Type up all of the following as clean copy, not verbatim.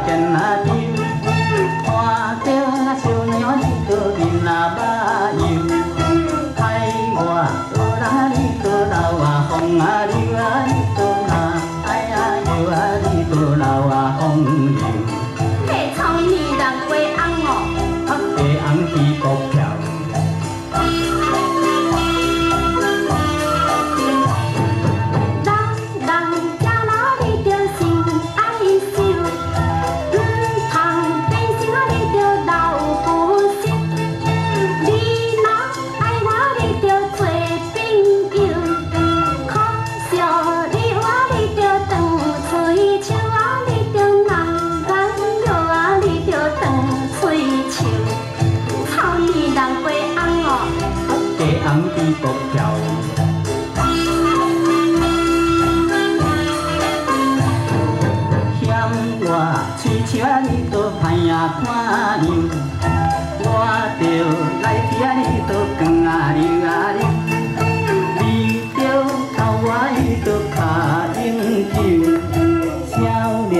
见啊丢，看着那小娘一个面啊目油，海我多人你多流啊风啊流啊你多那，哎呀游啊你多流啊风流。嘿，草泥人鸡翁哦，啊鸡翁比股票。红比股票，嫌我嘴车你都歹啊看样，我着来听你都光啊溜啊溜，你着头我伊都卡应酬，少年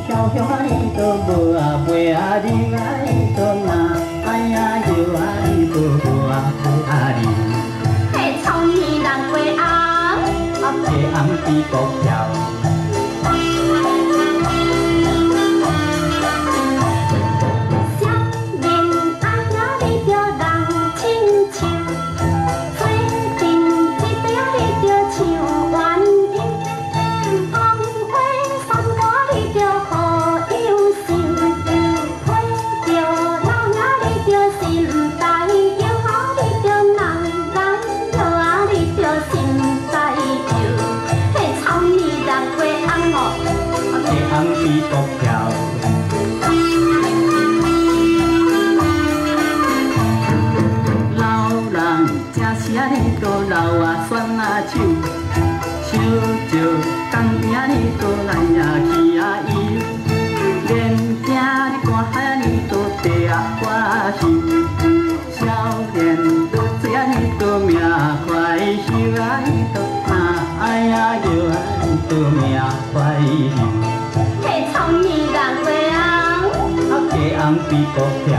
小小你都无啊陪啊溜啊伊都那，哎呀摇啊伊都无啊陪啊溜。鸡翁比股票，少年阿兄你着人亲像，做阵一对你着像鸳鸯，讲话三歌你着好友善，陪着老兄你着心在摇，你着人人摇啊你着心在摇。鸡翁比股票，老人正时啊，你都留啊选啊手，手着工边啊，你都来啊去啊游，连惊你寒海啊，你都地啊挂手，少年都水啊，你都命快收啊，你都那哎呀摇啊，你都命快收。嘿，草泥人鸡翁，鸡翁比股票。